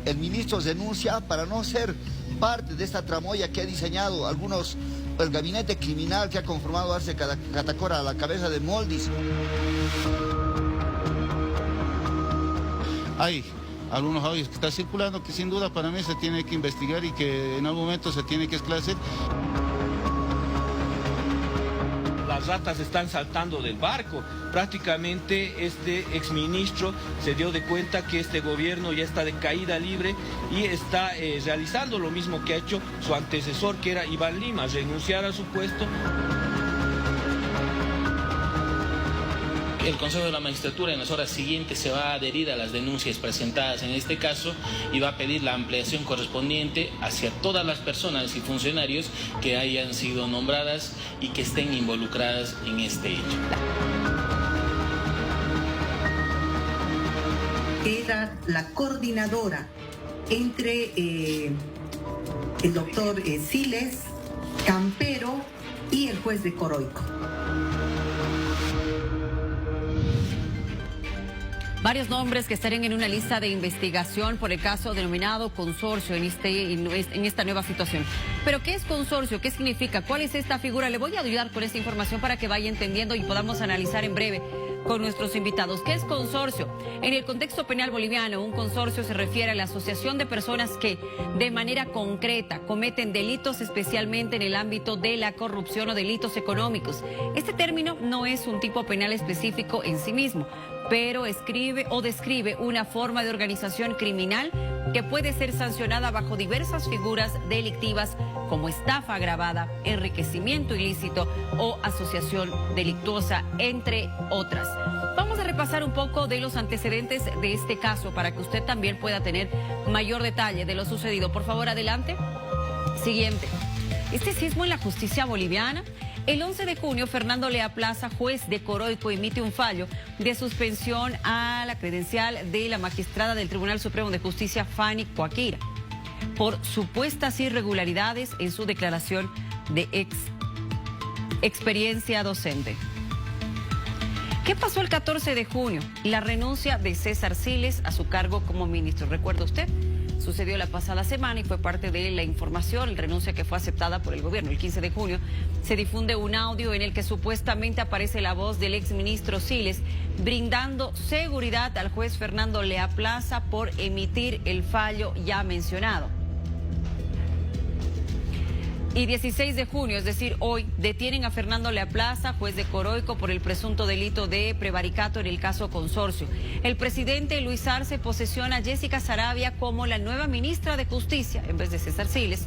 el ministro renuncia para no ser parte de esta tramoya que ha diseñado el gabinete criminal que ha conformado Arce Catacora a la cabeza de Moldis. Hay algunos audios que están circulando que sin duda para mí se tiene que investigar y que en algún momento se tiene que esclarecer. Las ratas están saltando del barco. Prácticamente este exministro se dio de cuenta que este gobierno ya está de caída libre y está realizando lo mismo que ha hecho su antecesor, que era Iván Lima, renunciar a su puesto. El Consejo de la Magistratura en las horas siguientes se va a adherir a las denuncias presentadas en este caso y va a pedir la ampliación correspondiente hacia todas las personas y funcionarios que hayan sido nombradas y que estén involucradas en este hecho. Era la coordinadora entre el doctor Siles, Campero y el juez de Coroico. Varios nombres que estarían en una lista de investigación por el caso denominado consorcio en esta nueva situación. ¿Pero qué es consorcio? ¿Qué significa? ¿Cuál es esta figura? Le voy a ayudar con esta información para que vaya entendiendo y podamos analizar en breve con nuestros invitados. ¿Qué es consorcio? En el contexto penal boliviano, un consorcio se refiere a la asociación de personas que de manera concreta cometen delitos, especialmente en el ámbito de la corrupción o delitos económicos. Este término no es un tipo penal específico en sí mismo, pero escribe o describe una forma de organización criminal que puede ser sancionada bajo diversas figuras delictivas como estafa agravada, enriquecimiento ilícito o asociación delictuosa, entre otras. Vamos a repasar un poco de los antecedentes de este caso para que usted también pueda tener mayor detalle de lo sucedido. Por favor, adelante. Siguiente. Este sismo en la justicia boliviana. El 11 de junio, Fernando Lea Plaza, juez de Coroico, emite un fallo de suspensión a la credencial de la magistrada del Tribunal Supremo de Justicia, Fanny Coaquira, por supuestas irregularidades en su declaración de experiencia docente. ¿Qué pasó el 14 de junio? La renuncia de César Siles a su cargo como ministro. ¿Recuerda usted? Sucedió la pasada semana y fue parte de la información, la renuncia que fue aceptada por el gobierno. El 15 de junio se difunde un audio en el que supuestamente aparece la voz del exministro Siles brindando seguridad al juez Fernando Lea Plaza por emitir el fallo ya mencionado. Y 16 de junio, es decir, hoy, detienen a Fernando Lea Plaza, juez de Coroico, por el presunto delito de prevaricato en el caso Consorcio. El presidente Luis Arce posesiona a Jessica Saravia como la nueva ministra de Justicia, en vez de César Siles.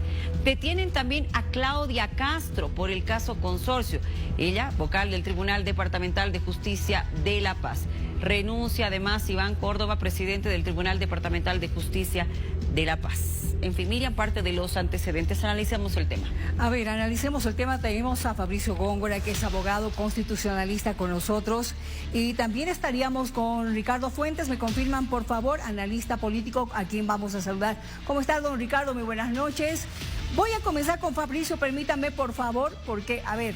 Detienen también a Claudia Castro por el caso Consorcio. Ella, vocal del Tribunal Departamental de Justicia de La Paz. Renuncia además Iván Córdoba, presidente del Tribunal Departamental de Justicia de La Paz. En fin, Miriam, parte de los antecedentes. Analicemos el tema. A ver, analicemos el tema. Tenemos a Fabricio Góngora, que es abogado constitucionalista, con nosotros. Y también estaríamos con Ricardo Fuentes. Me confirman, por favor, analista político, a quien vamos a saludar. ¿Cómo está, don Ricardo? Muy buenas noches. Voy a comenzar con Fabricio, permítame, por favor, porque, a ver,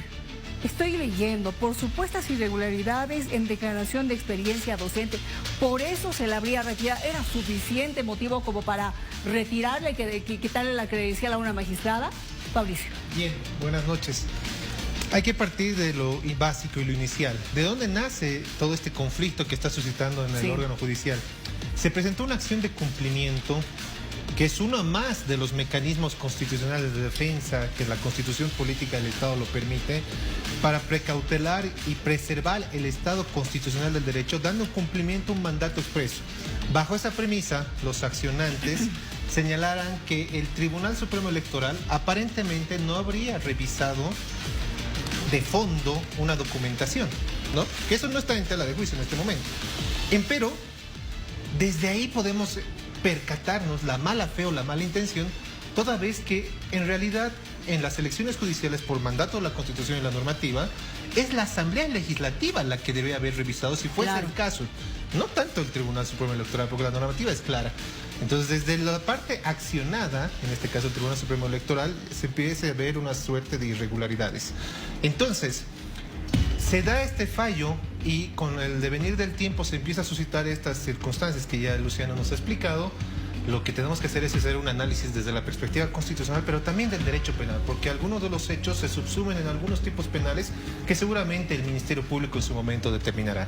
estoy leyendo por supuestas irregularidades en declaración de experiencia docente. Por eso se la habría retirado. ¿Era suficiente motivo como para retirarle, quitarle la credencial a una magistrada? Fabricio. Bien, buenas noches. Hay que partir de lo básico y lo inicial. ¿De dónde nace todo este conflicto que está suscitando en el órgano judicial? Se presentó una acción de cumplimiento que es uno más de los mecanismos constitucionales de defensa que la Constitución Política del Estado lo permite, para precautelar y preservar el Estado constitucional del derecho, dando cumplimiento a un mandato expreso. Bajo esa premisa, los accionantes señalaran que el Tribunal Supremo Electoral aparentemente no habría revisado de fondo una documentación, ¿no? Que eso no está en tela de juicio en este momento. Empero, desde ahí podemos percatarnos la mala fe o la mala intención, toda vez que en realidad en las elecciones judiciales por mandato de la Constitución y la normativa es la Asamblea Legislativa la que debe haber revisado si fuese el caso, no tanto el Tribunal Supremo Electoral, porque la normativa es clara. Entonces, desde la parte accionada, en este caso el Tribunal Supremo Electoral, se empieza a ver una suerte de irregularidades. Entonces, se da este fallo y con el devenir del tiempo se empieza a suscitar estas circunstancias que ya Luciano nos ha explicado, lo que tenemos que hacer es hacer un análisis desde la perspectiva constitucional, pero también del derecho penal, porque algunos de los hechos se subsumen en algunos tipos penales que seguramente el Ministerio Público en su momento determinará.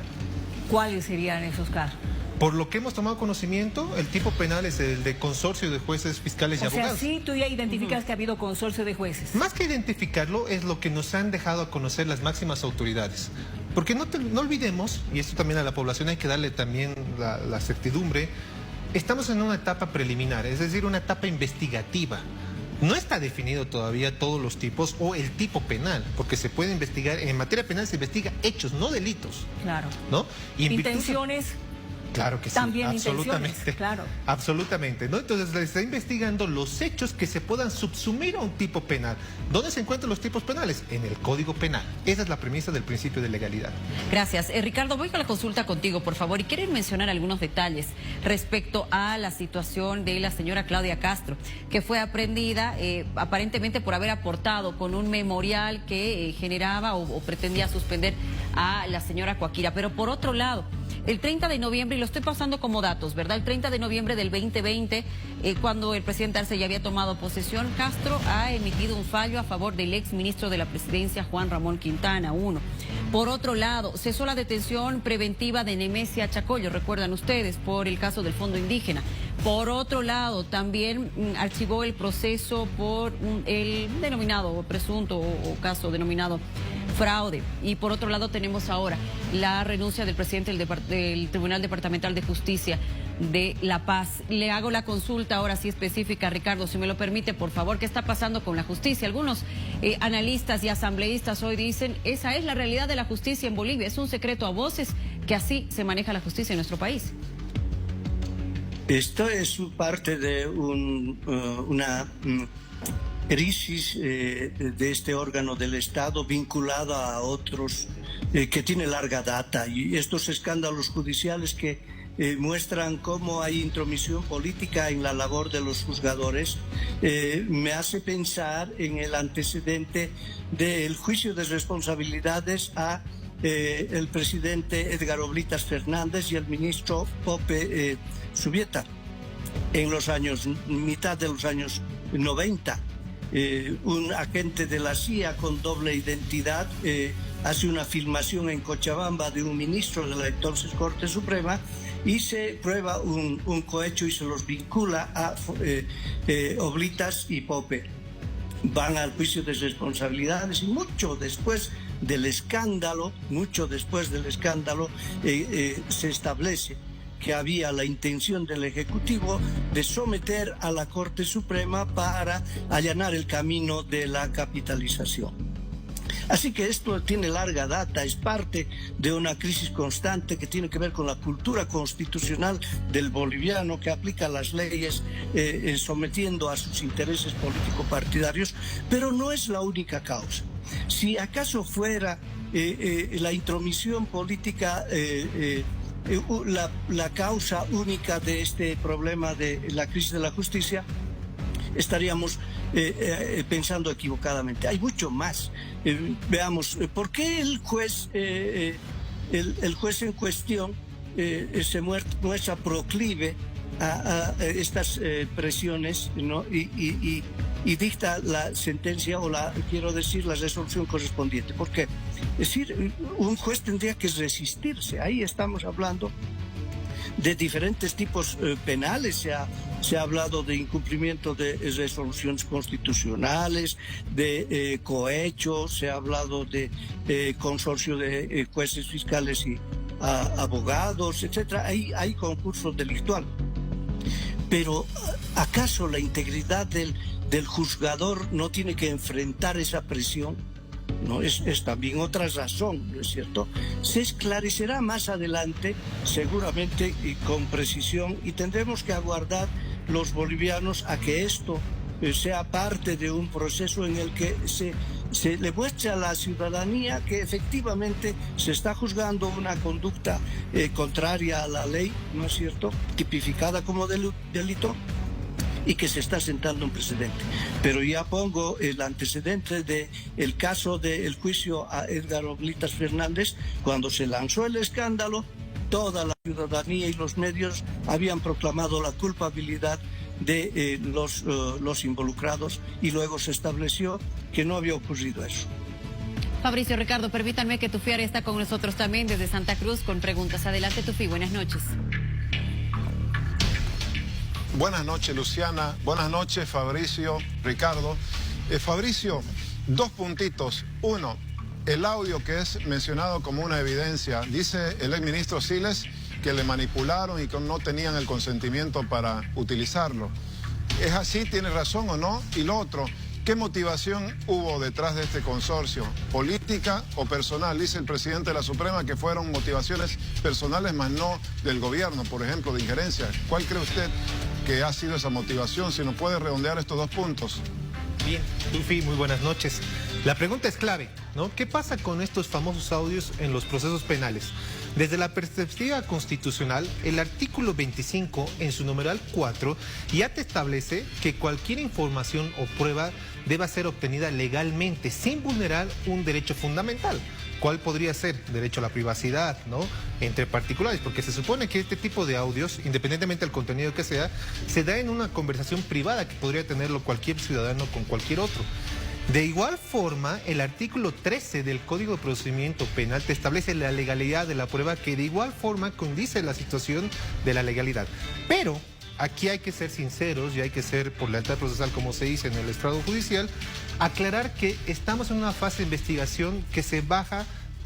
¿Cuáles serían esos casos? Por lo que hemos tomado conocimiento, el tipo penal es el de consorcio de jueces, fiscales y abogados. O sea, sí, tú ya identificas que ha habido consorcio de jueces. Más que identificarlo, es lo que nos han dejado a conocer las máximas autoridades. Porque no olvidemos, y esto también a la población hay que darle también la certidumbre, estamos en una etapa preliminar, es decir, una etapa investigativa. No está definido todavía todos los tipos o el tipo penal, porque se puede investigar, en materia penal se investiga hechos, no delitos. Claro. ¿No? Y intenciones. Claro que sí, también absolutamente, claro. Absolutamente, ¿no? Entonces se está investigando los hechos que se puedan subsumir a un tipo penal. ¿Dónde se encuentran los tipos penales? En el Código Penal. Esa es la premisa del principio de legalidad. Gracias. Ricardo, voy con la consulta contigo, por favor, y quiero mencionar algunos detalles respecto a la situación de la señora Claudia Castro, que fue aprehendida aparentemente por haber aportado con un memorial que generaba o pretendía suspender a la señora Coaquira. Pero por otro lado, el 30 de noviembre, y lo estoy pasando como datos, ¿verdad? El 30 de noviembre del 2020, cuando el presidente Arce ya había tomado posesión, Castro ha emitido un fallo a favor del ex ministro de la presidencia, Juan Ramón Quintana, uno. Por otro lado, cesó la detención preventiva de Nemesia Chacollo, recuerdan ustedes, por el caso del Fondo Indígena. Por otro lado, también archivó el proceso por el denominado presunto o caso denominado fraude. Y por otro lado tenemos ahora la renuncia del presidente del Tribunal Departamental de Justicia de La Paz. Le hago la consulta ahora sí específica, Ricardo, si me lo permite, por favor. ¿Qué está pasando con la justicia? Algunos analistas y asambleístas hoy dicen, esa es la realidad de la justicia en Bolivia. Es un secreto a voces que así se maneja la justicia en nuestro país. Esto es parte de una crisis de este órgano del Estado vinculado a otros que tiene larga data, y estos escándalos judiciales que muestran cómo hay intromisión política en la labor de los juzgadores, me hace pensar en el antecedente del juicio de responsabilidades a el presidente Edgar Oblitas Fernández y el ministro Pope Subieta en los años, mitad de los años 90. Un agente de la CIA con doble identidad hace una filmación en Cochabamba de un ministro de la entonces Corte Suprema y se prueba un cohecho y se los vincula a Oblitas y Pope. Van al juicio de responsabilidades y mucho después del escándalo, se establece que había la intención del Ejecutivo de someter a la Corte Suprema para allanar el camino de la capitalización. Así que esto tiene larga data, es parte de una crisis constante que tiene que ver con la cultura constitucional del boliviano, que aplica las leyes sometiendo a sus intereses político-partidarios, pero no es la única causa. Si acaso fuera la intromisión política la causa única de este problema de la crisis de la justicia, estaríamos pensando equivocadamente. Hay mucho más. Veamos, ¿por qué el juez en cuestión se muestra proclive a estas presiones, ¿no? y dicta la sentencia o la resolución correspondiente? ¿Por qué? Es decir, un juez tendría que resistirse. Ahí estamos hablando de diferentes tipos penales. Se ha hablado de incumplimiento de resoluciones constitucionales, de cohecho, se ha hablado de consorcio de jueces, fiscales y abogados, etcétera. Hay concurso delictual. Pero ¿acaso la integridad del juzgador no tiene que enfrentar esa presión? No, es también otra razón, ¿no es cierto? Se esclarecerá más adelante, seguramente y con precisión, y tendremos que aguardar los bolivianos a que esto sea parte de un proceso en el que se le muestre a la ciudadanía que efectivamente se está juzgando una conducta contraria a la ley, ¿no es cierto?, tipificada como delito, y que se está sentando un precedente. Pero ya pongo el antecedente del caso del juicio a Edgar Oblitas Fernández. Cuando se lanzó el escándalo, toda la ciudadanía y los medios habían proclamado la culpabilidad de los involucrados y luego se estableció que no había ocurrido eso. Fabricio, Ricardo, permítanme que Tufi está con nosotros también desde Santa Cruz con preguntas. Adelante, Tufi, buenas noches. Buenas noches, Luciana. Buenas noches, Fabricio, Ricardo. Fabricio, 2 puntitos. Uno, el audio que es mencionado como una evidencia. Dice el exministro Siles que le manipularon y que no tenían el consentimiento para utilizarlo. ¿Es así? ¿Tiene razón o no? Y lo otro, ¿qué motivación hubo detrás de este consorcio? ¿Política o personal? Dice el presidente de la Suprema que fueron motivaciones personales, más no del gobierno, por ejemplo, de injerencia. ¿Cuál cree usted que ha sido esa motivación? Si nos puede redondear estos 2 puntos. Bien, Tufi, muy buenas noches. La pregunta es clave, ¿no? ¿Qué pasa con estos famosos audios en los procesos penales? Desde la perspectiva constitucional, el artículo 25, en su numeral 4, ya te establece que cualquier información o prueba deba ser obtenida legalmente, sin vulnerar un derecho fundamental. ¿Cuál podría ser? Derecho a la privacidad, ¿no? Entre particulares, porque se supone que este tipo de audios, independientemente del contenido que sea, se da en una conversación privada que podría tenerlo cualquier ciudadano con cualquier otro. De igual forma, el artículo 13 del Código de Procedimiento Penal te establece la legalidad de la prueba, que de igual forma condice la situación de la legalidad. Pero aquí hay que ser sinceros y hay que ser, por lealtad procesal, como se dice en el estrado judicial, aclarar que estamos en una fase de investigación que se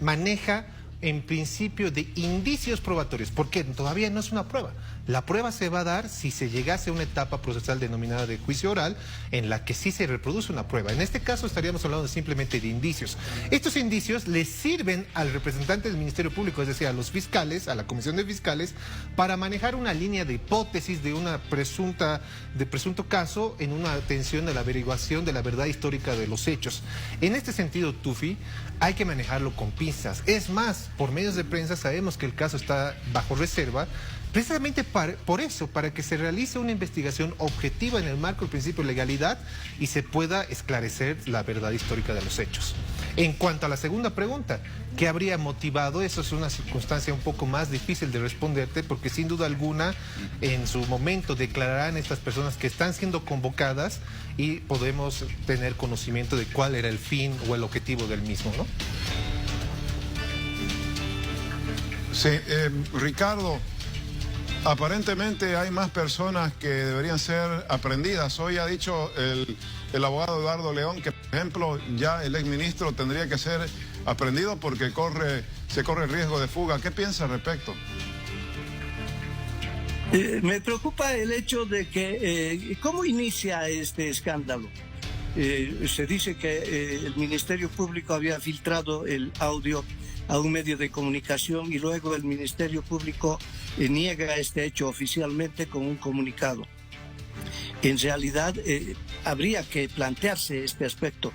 maneja en principio de indicios probatorios, porque todavía no es una prueba. La prueba se va a dar si se llegase a una etapa procesal denominada de juicio oral, en la que sí se reproduce una prueba. En este caso estaríamos hablando simplemente de indicios. Estos indicios le sirven al representante del Ministerio Público, es decir, a los fiscales, a la Comisión de Fiscales, para manejar una línea de hipótesis de presunto caso en una atención a la averiguación de la verdad histórica de los hechos. En este sentido, Tufi, hay que manejarlo con pinzas. Es más, por medios de prensa sabemos que el caso está bajo reserva, precisamente por eso, para que se realice una investigación objetiva en el marco del principio de legalidad y se pueda esclarecer la verdad histórica de los hechos. En cuanto a la segunda pregunta, ¿qué habría motivado? Eso es una circunstancia un poco más difícil de responderte, porque sin duda alguna en su momento declararán estas personas que están siendo convocadas y podemos tener conocimiento de cuál era el fin o el objetivo del mismo, ¿no? Sí, Ricardo, aparentemente hay más personas que deberían ser aprendidas. Hoy ha dicho el abogado Eduardo León que, por ejemplo, ya el exministro tendría que ser aprendido porque se corre riesgo de fuga. ¿Qué piensa al respecto? Me preocupa el hecho de que, ¿cómo inicia este escándalo? Se dice que el Ministerio Público había filtrado el audio a un medio de comunicación y luego el Ministerio Público niega este hecho oficialmente con un comunicado. En realidad, habría que plantearse este aspecto.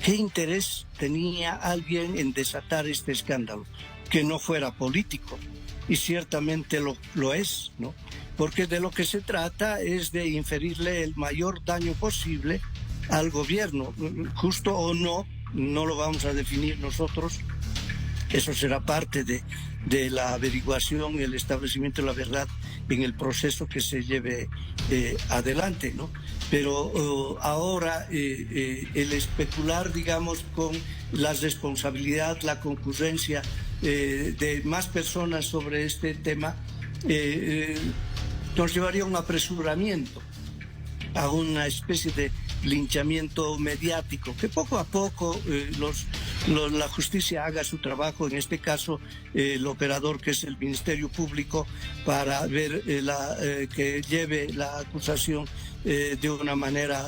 ¿Qué interés tenía alguien en desatar este escándalo? Que no fuera político, y ciertamente lo es, ¿no? Porque de lo que se trata es de inferirle el mayor daño posible al gobierno. Justo o no, no lo vamos a definir nosotros. Eso será parte de la averiguación y el establecimiento de la verdad en el proceso que se lleve adelante, ¿no? Pero ahora el especular, digamos, con la responsabilidad, la concurrencia de más personas sobre este tema nos llevaría a un apresuramiento, a una especie de linchamiento mediático, que poco a poco la justicia haga su trabajo, en este caso el operador que es el Ministerio Público, para ver que lleve la acusación de una manera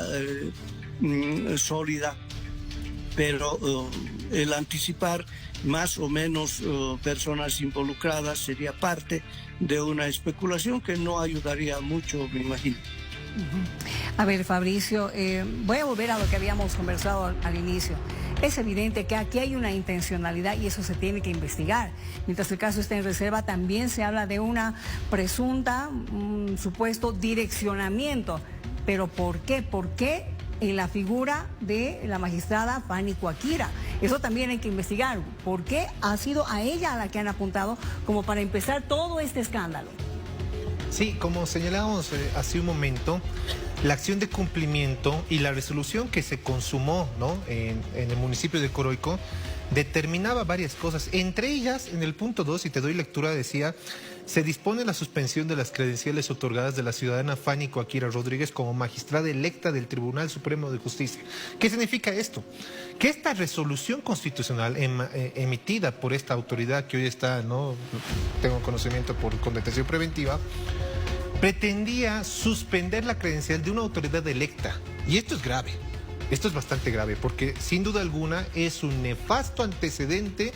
sólida, pero el anticipar más o menos personas involucradas sería parte de una especulación que no ayudaría mucho, me imagino. A ver, Fabricio, voy a volver a lo que habíamos conversado al inicio. Es evidente que aquí hay una intencionalidad y eso se tiene que investigar. Mientras el caso esté en reserva, también se habla de una presunta, un supuesto direccionamiento. ¿Pero por qué? ¿Por qué en la figura de la magistrada Fanny Coaquira. Eso también hay que investigar. ¿Por qué ha sido a ella a la que han apuntado como para empezar todo este escándalo? Sí, como señalábamos hace un momento, la acción de cumplimiento y la resolución que se consumó, ¿no?, en el municipio de Coroico determinaba varias cosas. Entre ellas, en el punto 2, y te doy lectura, decía: se dispone la suspensión de las credenciales otorgadas de la ciudadana Fanny Coaquira Rodríguez como magistrada electa del Tribunal Supremo de Justicia. ¿Qué significa esto? Que esta resolución constitucional emitida por esta autoridad que hoy está, no tengo conocimiento, con detención preventiva, pretendía suspender la credencial de una autoridad electa. Y esto es grave. Esto es bastante grave porque sin duda alguna es un nefasto antecedente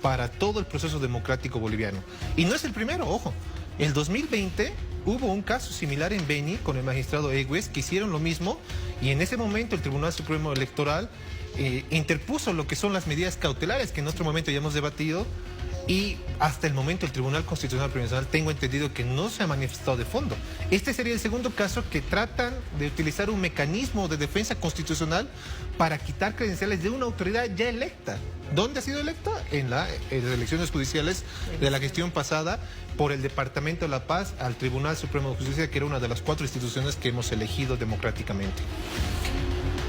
para todo el proceso democrático boliviano. Y no es el primero, ojo. En 2020 hubo un caso similar en Beni con el magistrado Egues, que hicieron lo mismo, y en ese momento el Tribunal Supremo Electoral interpuso lo que son las medidas cautelares que en otro momento ya hemos debatido, y hasta el momento el Tribunal Constitucional Provincial, tengo entendido que no se ha manifestado de fondo. Este sería el segundo caso que tratan de utilizar un mecanismo de defensa constitucional para quitar credenciales de una autoridad ya electa. ¿Dónde ha sido electa? En las elecciones judiciales de la gestión pasada por el Departamento de La Paz al Tribunal Supremo de Justicia, que era una de las 4 instituciones que hemos elegido democráticamente.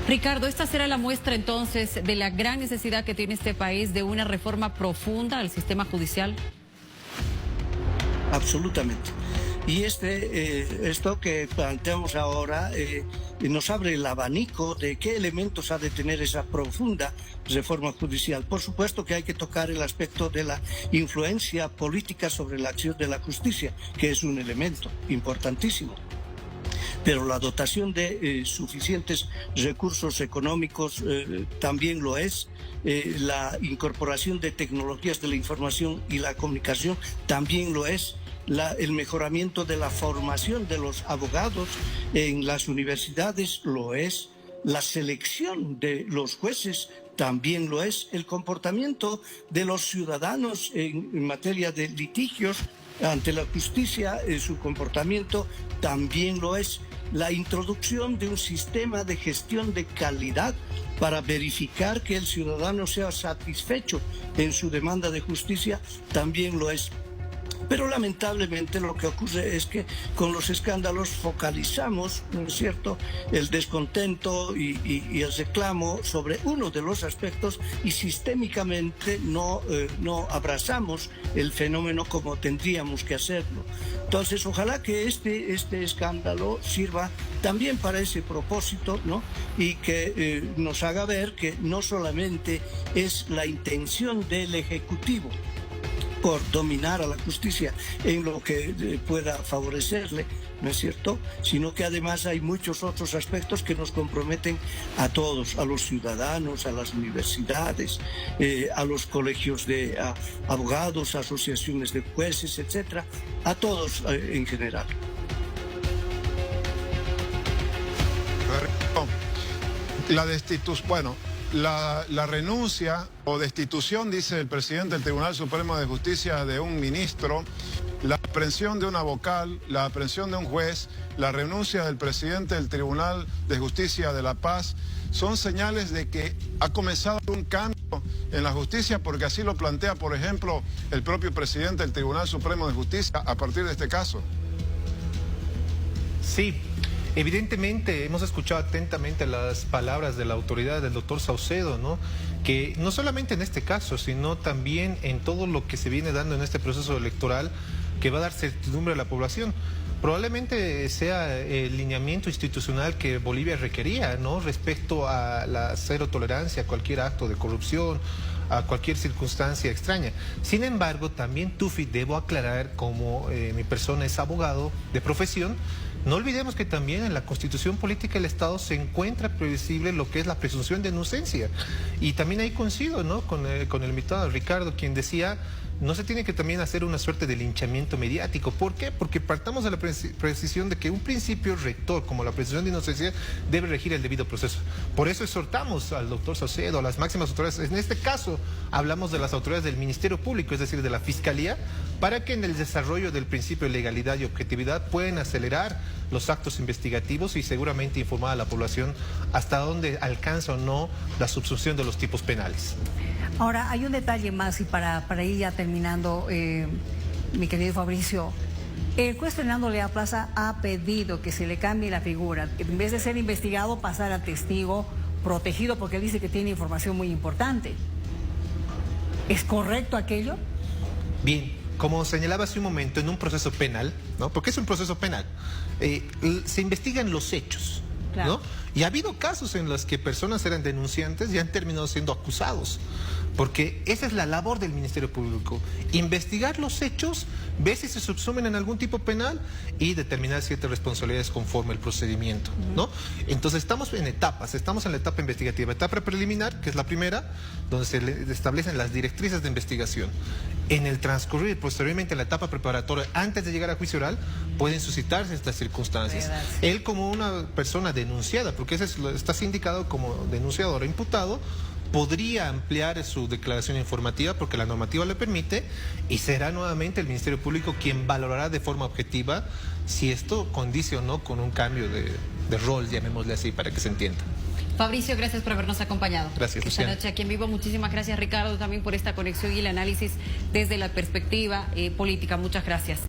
Ricardo, esta será la muestra entonces de la gran necesidad que tiene este país de una reforma profunda al sistema judicial. Absolutamente. Y esto que planteamos ahora nos abre el abanico de qué elementos ha de tener esa profunda reforma judicial. Por supuesto que hay que tocar el aspecto de la influencia política sobre la acción de la justicia, que es un elemento importantísimo. Pero la dotación de suficientes recursos económicos también lo es. La incorporación de tecnologías de la información y la comunicación también lo es. El mejoramiento de la formación de los abogados en las universidades lo es. La selección de los jueces también lo es. El comportamiento de los ciudadanos en materia de litigios ante la justicia, su comportamiento también lo es. La introducción de un sistema de gestión de calidad para verificar que el ciudadano sea satisfecho en su demanda de justicia también lo es. Pero lamentablemente lo que ocurre es que con los escándalos focalizamos, ¿no es cierto?, el descontento y el reclamo sobre uno de los aspectos y sistémicamente no abrazamos el fenómeno como tendríamos que hacerlo. Entonces, ojalá que este escándalo sirva también para ese propósito, ¿no?, y que nos haga ver que no solamente es la intención del Ejecutivo por dominar a la justicia en lo que pueda favorecerle, ¿no es cierto?, sino que además hay muchos otros aspectos que nos comprometen a todos, a los ciudadanos, a las universidades, a los colegios de abogados, asociaciones de jueces, etcétera, a todos en general. La renuncia o destitución, dice el presidente del Tribunal Supremo de Justicia, de un ministro, la aprehensión de una vocal, la aprehensión de un juez, la renuncia del presidente del Tribunal de Justicia de La Paz, son señales de que ha comenzado un cambio en la justicia, porque así lo plantea, por ejemplo, el propio presidente del Tribunal Supremo de Justicia a partir de este caso. Sí. Evidentemente hemos escuchado atentamente las palabras de la autoridad del doctor Saucedo, ¿no?, que no solamente en este caso, sino también en todo lo que se viene dando en este proceso electoral, que va a dar certidumbre a la población. Probablemente sea el lineamiento institucional que Bolivia requería, ¿no?, respecto a la cero tolerancia a cualquier acto de corrupción, a cualquier circunstancia extraña. Sin embargo, también, Tufi, debo aclarar, como mi persona es abogado de profesión, no olvidemos que también en la Constitución Política del Estado se encuentra previsible lo que es la presunción de inocencia. Y también ahí coincido, ¿no?, con el invitado Ricardo, quien decía no se tiene que también hacer una suerte de linchamiento mediático. ¿Por qué? Porque partamos de la precisión de que un principio rector como la presunción de inocencia debe regir el debido proceso. Por eso exhortamos al doctor Saucedo, a las máximas autoridades, en este caso hablamos de las autoridades del Ministerio Público, es decir, de la Fiscalía, para que en el desarrollo del principio de legalidad y objetividad puedan acelerar los actos investigativos y seguramente informar a la población hasta dónde alcanza o no la subsunción de los tipos penales. Ahora, hay un detalle más y para ir ya terminando, mi querido Fabricio. El juez Fernando Lea Plaza ha pedido que se le cambie la figura, que en vez de ser investigado, pasar a testigo protegido, porque él dice que tiene información muy importante. ¿Es correcto aquello? Bien, como señalaba hace un momento, en un proceso penal, ¿no? Porque es un proceso penal, se investigan los hechos, claro, ¿no? Y ha habido casos en los que personas eran denunciantes y han terminado siendo acusados. Porque esa es la labor del Ministerio Público, investigar los hechos, ver si se subsumen en algún tipo penal y determinar ciertas responsabilidades conforme al procedimiento, ¿no? Entonces estamos en etapas, estamos en la etapa investigativa, etapa preliminar, que es la primera, donde se establecen las directrices de investigación. En el transcurrir, posteriormente en la etapa preparatoria, antes de llegar a juicio oral, pueden suscitarse estas circunstancias. Él como una persona denunciada, porque ese está sindicado como denunciador o imputado, podría ampliar su declaración informativa porque la normativa le permite y será nuevamente el Ministerio Público quien valorará de forma objetiva si esto condice o no con un cambio de rol, llamémosle así, para que se entienda. Fabricio, gracias por habernos acompañado. Gracias, esta noche aquí en vivo. Muchísimas gracias, Ricardo, también por esta conexión y el análisis desde la perspectiva política. Muchas gracias.